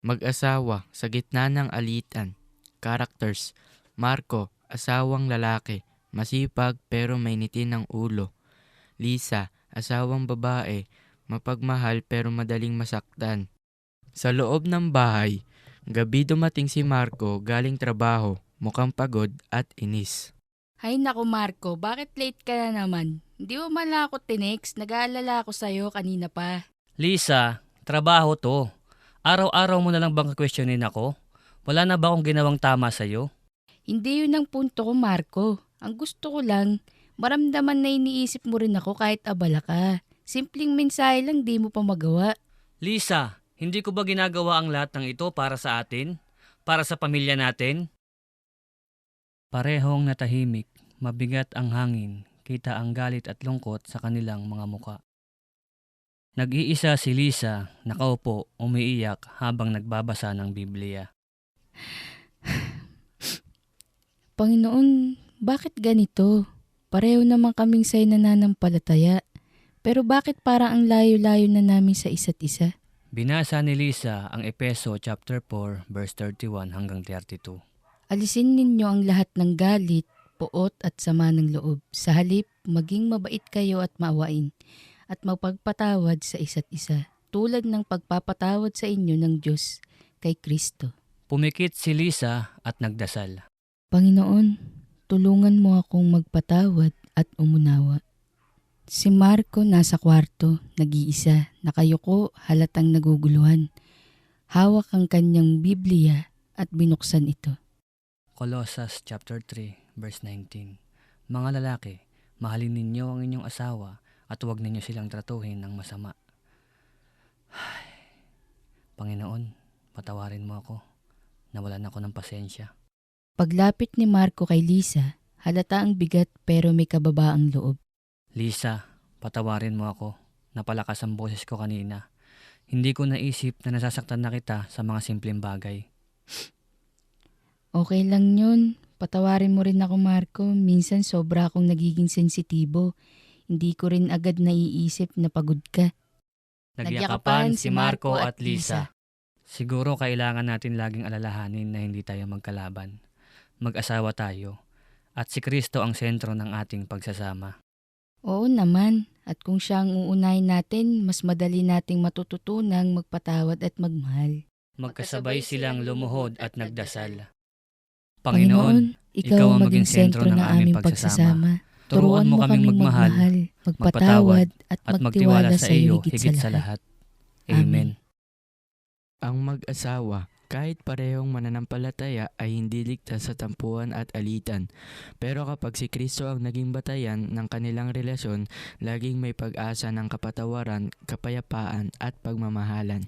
Mag-asawa sa gitna ng alitan. Characters: Marco, asawang lalaki, masipag pero mainitin ang ulo. Lisa, asawang babae, mapagmahal pero madaling masaktan. Sa loob ng bahay, gabi dumating si Marco galing trabaho, mukhang pagod at inis. Hay naku Marco, bakit late ka na naman? Hindi mo man lang ako tinext, nag-aalala ako sa'yo kanina pa. Lisa, trabaho to. Araw-araw mo na lang bang questionin ako? Wala na ba akong ginawang tama sa'yo? Hindi yun ang punto ko Marco. Ang gusto ko lang, maramdaman na iniisip mo rin ako kahit abala ka. Simpleng mensahe lang di mo pa magawa. Lisa, hindi ko ba ginagawa ang lahat ng ito para sa atin? Para sa pamilya natin? Parehong natahimik, mabigat ang hangin, kita ang galit at lungkot sa kanilang mga muka. Nag-iisa si Lisa, nakaupo, umiiyak habang nagbabasa ng Biblia. Panginoon, bakit ganito? Pareho naman kaming sa'yo nananampalataya. Pero bakit parang ang layo-layo na namin sa isa't isa? Binasa ni Lisa ang Efeso chapter 4 verse 31 hanggang 32. Alisin ninyo ang lahat ng galit, poot at sama ng loob. Sa halip, maging mabait kayo at maawain at magpagpatawad sa isa't isa, tulad ng pagpapatawad sa inyo ng Diyos kay Kristo. Pumikit si Lisa at nagdasal. Panginoon, tulungan mo akong magpatawad at umunawa. Si Marco nasa kwarto, nag-iisa, nakayuko, halatang naguguluhan. Hawak ang kanyang Biblia at binuksan ito. Colossus chapter 3 verse 19. Mga lalaki, mahalin ninyo ang inyong asawa at huwag ninyo silang tratuhin ng masama. Panginoon, patawarin mo ako. Nawalan ako ng pasensya. Paglapit ni Marco kay Lisa, halata ang bigat pero may kababaang loob. Lisa, patawarin mo ako. Napalakas ang boses ko kanina. Hindi ko naisip na nasasaktan na kita sa mga simpleng bagay. Okay lang yun. Patawarin mo rin ako Marco. Minsan sobra akong nagiging sensitibo. Hindi ko rin agad naiisip na pagod ka. Nagyakapan si Marco at Lisa. Siguro kailangan natin laging alalahanin na hindi tayo magkalaban. Mag-asawa tayo. At si Kristo ang sentro ng ating pagsasama. Oo naman. At kung siya ang uunahin natin, mas madali nating matututunang magpatawad at magmahal. Magkasabay silang lumuhod at nagdasal. Panginoon, ikaw ang maging sentro ng aming pagsasama. Turuan mo kaming magmahal, magpatawad at magtiwala sa iyo higit sa lahat. Amen. Ang mag-asawa, kahit parehong mananampalataya ay hindi ligtas sa tampuhan at alitan. Pero kapag si Kristo ang naging batayan ng kanilang relasyon, laging may pag-asa ng kapatawaran, kapayapaan at pagmamahalan.